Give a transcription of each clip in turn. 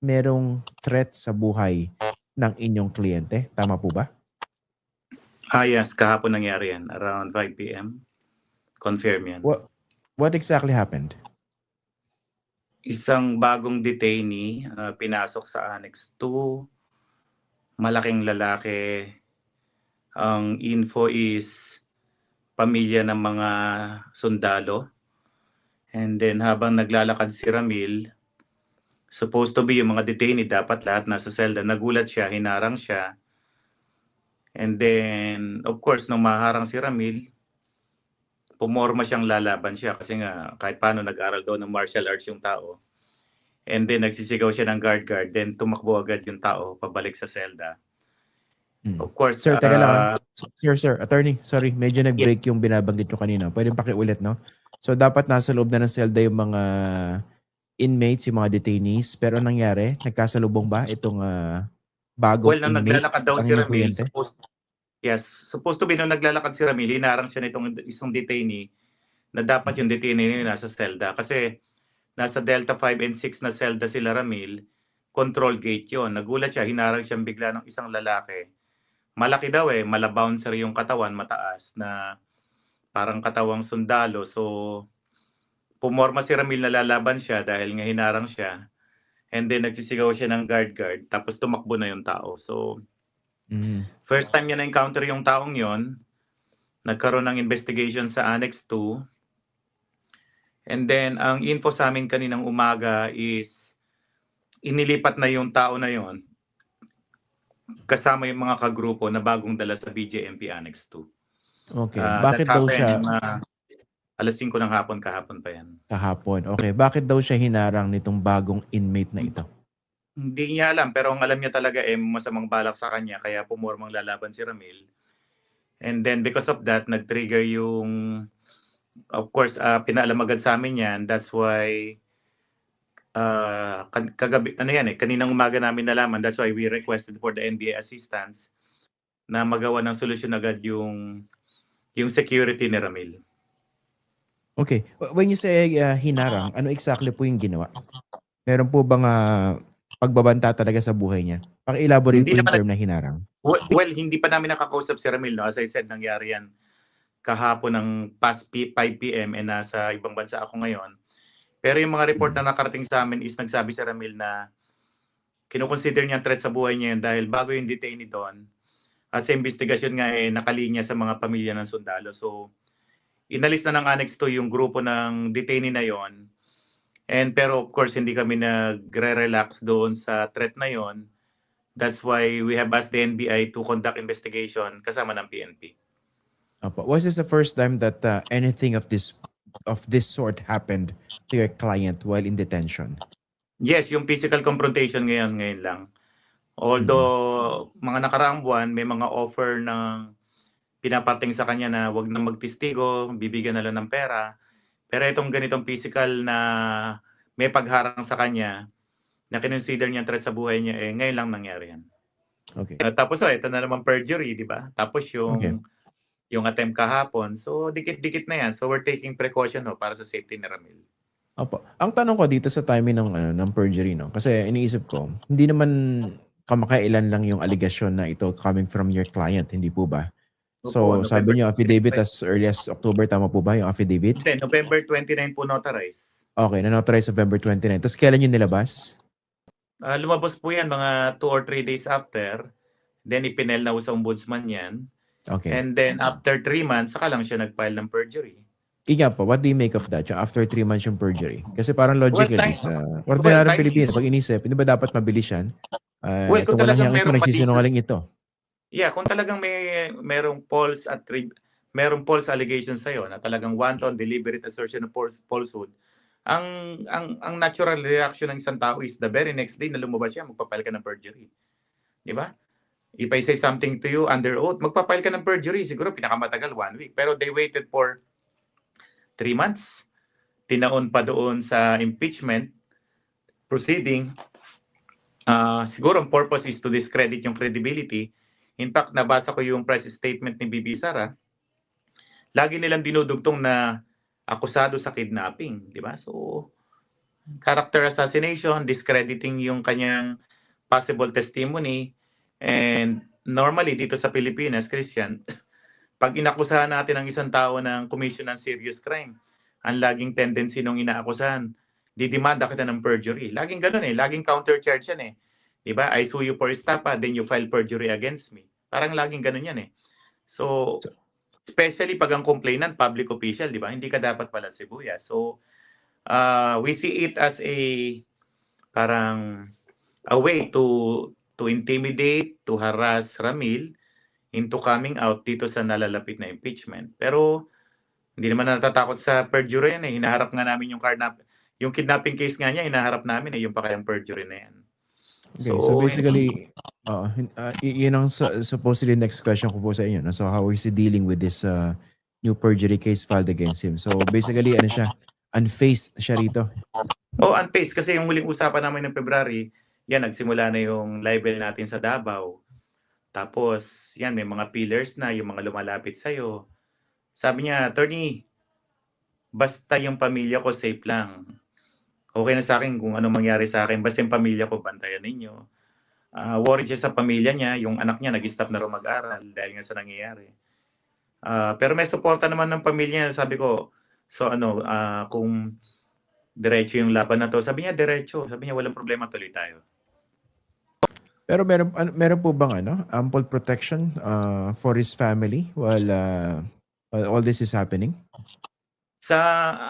merong threat sa buhay ng inyong kliyente. Tama po ba? Yes, kahapon nangyari yan. Around 5 p.m. Confirm yan. What exactly happened? Isang bagong detainee pinasok sa Annex 2. Malaking lalaki. Ang info is pamilya ng mga sundalo. And then habang naglalakad si Ramil, supposed to be yung mga detainee dapat lahat nasa selda. Nagulat siya, hinarang siya. And then, of course, nung maharang si Ramil, pumorma siyang lalaban siya kasi nga kahit paano nag-aral daw ng martial arts yung tao. And then nagsisigaw siya ng guard, then tumakbo agad yung tao pabalik sa selda. Of course, Sir, teka lang. Sir, attorney, sorry, medyo nag-break yung binabanggit nyo kanina. Pwedeng pakiulit, no? So, dapat nasa loob na ng selda yung mga inmates, yung mga detainees. Pero anong nangyari? Nagkasalubong ba itong bagong nang inmate naglalakad daw ang si inyong Ramil, kliyente? supposed to be nung naglalakad si Ramil, hinarang siya nitong isang detainee na dapat yung detainee nasa selda. Kasi nasa Delta 5 and 6 na selda sila Ramil, control gate yon. Nagulat siya, hinarang siyang bigla ng isang lalaki. Malaki daw mala-bouncer yung katawan, mataas na parang katawang sundalo. So, pumorma si Ramil na lalaban siya dahil nga hinarang siya. And then nagsisigaw siya ng guard, tapos tumakbo na yung tao. So, first time niya na-encounter yung taong yon, nagkaroon ng investigation sa Annex 2. And then, ang info sa amin kaninang umaga is inilipat na yung tao na yon kasama yung mga kagrupo na bagong dala sa BJMP Annex 2. Okay. Bakit daw siya? Alas 5 ng hapon, kahapon pa yan. Kahapon. Okay. Bakit daw siya hinarang nitong bagong inmate na ito? Hindi niya alam, pero ang alam niya talaga masamang balak sa kanya, kaya pumormang lalaban si Ramil. And then because of that, nag-trigger yung, of course, pinaalam agad sa amin yan. That's why, kagabi, kaninang umaga namin nalaman. That's why we requested for the NBI assistance na magawa ng solusyon agad yung security ni Ramil. Okay. When you say hinarang, ano exactly po yung ginawa? Meron po bang pagbabanta talaga sa buhay niya? Paki-elaborate po yung term na hinarang. Well, hindi pa namin nakakausap si Ramil. No? As I said, nangyari yan kahapon ng past 5 p.m. nasa ibang bansa ako ngayon. Pero yung mga report na nakarating sa amin is nagsabi si Ramil na kinukonsider niya threat sa buhay niya yun dahil bago yung detainee doon at sa investigasyon nga nakalinya sa mga pamilya ng sundalo. So, inalis na ng Annex 2 yung grupo ng detainee na yon. Pero of course, hindi kami nagre-relax doon sa threat na yon. That's why we have asked the NBI to conduct investigation kasama ng PNP. Was this the first time that anything of this sort happened to your client while in detention? Yes, yung physical confrontation ngayon lang. Although mga nakaraang buwan may mga offer ng pinaparting sa kanya na wag na magtistigo, bibigyan na lang ng pera. Pero itong ganitong physical na may pagharang sa kanya na kinonsider niya threat sa buhay niya, ngayon lang nangyari yan. Okay. Tapos ito na naman perjury, di ba? Tapos yung attempt kahapon. So, dikit-dikit na yan. So, we're taking precaution para sa safety ni Ramil. Opo. Ang tanong ko dito sa timing ng perjury, no? Kasi iniisip ko, hindi naman kamakailan lang yung allegation na ito coming from your client, hindi po ba? So, sabi niyo affidavit as early as October, tama po ba yung affidavit? Hindi, November 29 po notarize. Okay, na-notarize November 29. Tapos kailan yun nilabas? Lumabas po yan mga 2 or 3 days after. Then ipinel na sa ombudsman yan. Okay. And then after 3 months, saka lang siya nag-file ng perjury. Ika po, what do you make of that? After 3 months yung perjury? Kasi parang logically, sa ordinaryong Pilipino, pag inisip, hindi ba dapat mabilis yan? Ito walang yang ito, nagsisinungaling ito. Yeah, kung talagang merong false allegations sa'yo na talagang wanton, deliberate assertion of falsehood, ang natural reaction ng isang tao is the very next day na lumabas siya, magpapile ka ng perjury. Di ba? If I say something to you under oath, magpapile ka ng perjury, siguro pinakamatagal 1 week. Pero they waited for 3 months. Tinaon pa doon sa impeachment proceeding. Siguro ang purpose is to discredit yung credibility. In fact, nabasa ko yung press statement ni Bibi Sara. Lagi nilang dinudugtong na akusado sa kidnapping, di ba? So, character assassination, discrediting yung kanyang possible testimony. And normally dito sa Pilipinas, Christian, pag inakusahan natin ang isang tao ng commission ng serious crime, ang laging tendency nung inaakusahan, didemanda kita ng perjury. Laging ganun eh, laging counter-charge yan eh. Diba? I sue you for estafa, then you file perjury against me. Parang laging ganun yan eh. So, So- especially pag ang complainant, public official, di ba? Hindi ka dapat pala sibuyas. So, we see it as a parang a way to intimidate, to harass Ramil into coming out dito sa nalalapit na impeachment. Pero hindi naman natatakot sa perjury yan eh. Hinaharap nga namin yung kidnapping case nga niya, hinaharap namin eh, yung pakayang perjury na yan. Okay, so basically, yun ang supposedly next question ko po sa inyo. No? So how is he dealing with this new perjury case filed against him? So basically, ano siya, unfaced siya rito. Unfaced kasi yung huling usapan namin ng February, yan, nagsimula na yung libel natin sa Davao. Tapos, yan, may mga pillars na, yung mga lumalapit sa'yo. Sabi niya, attorney, basta yung pamilya ko safe lang. Okay na sa akin kung ano mangyari sa akin, basta yung pamilya ko bantayan ninyo. Worried siya sa pamilya niya, yung anak niya nag-stop na rin mag-aral dahil nga sa nangyayari. Pero may suporta naman ng pamilya niya, sabi ko, so kung diretso yung laban na to, sabi niya diretso, sabi niya walang problema, tuloy tayo. Pero meron po bang ample protection for his family while all this is happening?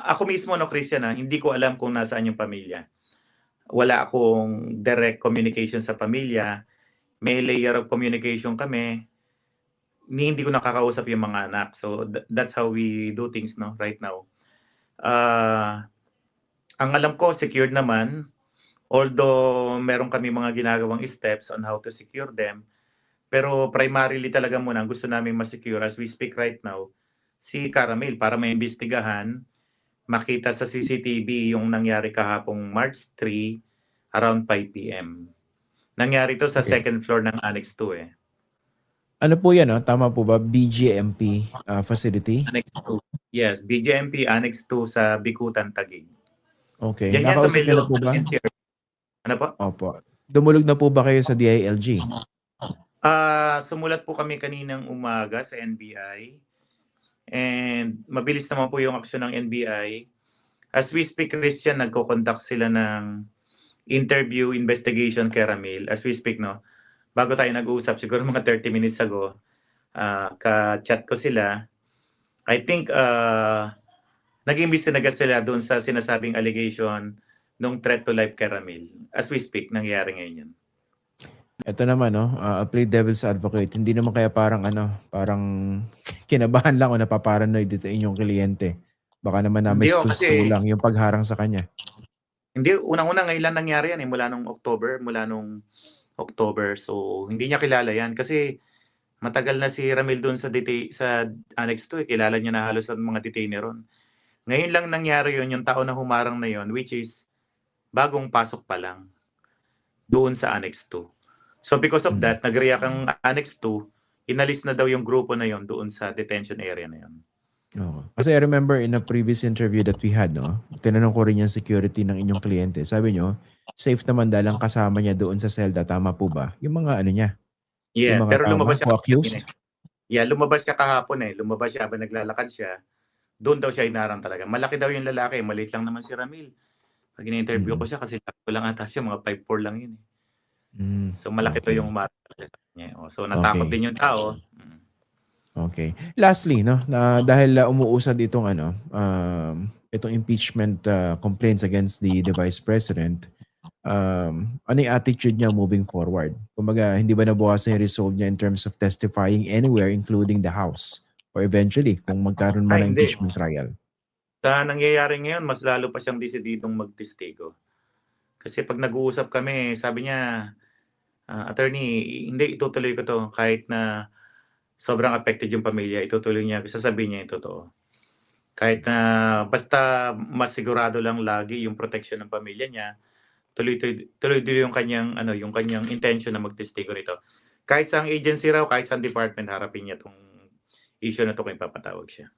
Ako mismo, Christian, hindi ko alam kung nasaan yung pamilya. Wala akong direct communication sa pamilya. May layer of communication kami. Hindi ko nakakausap yung mga anak. So that's how we do things right now. Ang alam ko, secured naman. Although meron kami mga ginagawang steps on how to secure them. Pero primarily talaga muna, gusto namin ma-secure as we speak right now, si Caramel para maimbestigahan, makita sa CCTV yung nangyari kahapong March 3 around 5 p.m. Nangyari to sa second floor ng Annex 2 eh. Ano po yan? Tama po ba? BGMP facility? Annex 2. Yes, BGMP Annex 2 sa Bikutan, Taguig. Okay. Yan Nakausap niyo na po ba? Ano po? Opo. Dumulog na po ba kayo sa DILG? Sumulat po kami kaninang umaga sa NBI. And mabilis naman po yung aksyon ng NBI. As we speak, Christian, nagko-conduct sila ng interview investigation kay Ramil. As we speak, bago tayo nag-uusap, siguro mga 30 minutes ago, ka-chat ko sila. I think nag-imbestiga sila doon sa sinasabing allegation nung threat to life kay Ramil. As we speak, nangyayari ngayon yun. Ito naman, play devil's advocate. Hindi naman kaya parang kinabahan lang o napaparanoid dito inyong kliyente. Baka naman na may gusto lang yung pagharang sa kanya. Hindi, unang-una ngayon lang nangyari yan mula nung October. So, hindi niya kilala yan kasi matagal na si Ramil doon sa Annex 2. Kilala niya na halos ang mga detainer ron. Ngayon lang nangyari yun, yung tao na humarang na yun, which is bagong pasok pa lang doon sa Annex 2. So because of that, nag-react ang Annex 2, inalis na daw yung grupo na yon doon sa detention area na yon. Kasi I remember in a previous interview that we had, tinanong ko rin yung security ng inyong kliyente. Sabi nyo, safe naman dahil ang kasama niya doon sa selda. Tama po ba? Yung mga niya? Yeah, yung mga pero lumabas siya accused? Yeah, lumabas siya kahapon Lumabas siya habang naglalakad siya. Doon daw siya inarang talaga. Malaki daw yung lalaki. Maliit lang naman si Ramil. Pag in-interview ko siya kasi ko lang ata siya. Mga 5'4 lang yun So malaki to yung umarang sa kanya. So natakot din yung tao. Okay. Lastly, dahil umuusad itong itong impeachment complaints against the Vice President, ano yung attitude niya moving forward? Kumbaga, hindi ba nabawasan yung resolve niya in terms of testifying anywhere including the House? Or eventually, kung magkaroon man ng impeachment trial? Sa nangyayari ngayon, mas lalo pa siyang desididong magtestigo. Kasi pag nag-uusap kami, sabi niya, attorney, hindi, itutuloy ko to kahit na sobrang affected yung pamilya, itutuloy niya, sasabihin niya yung totoo. Kahit na basta mas sigurado lang lagi yung protection ng pamilya niya, tuloy yung kanyang intention na magtestigo rito. Kahit sa agency raw, kahit sa department, harapin niya tong issue na to kung ipapatawag siya.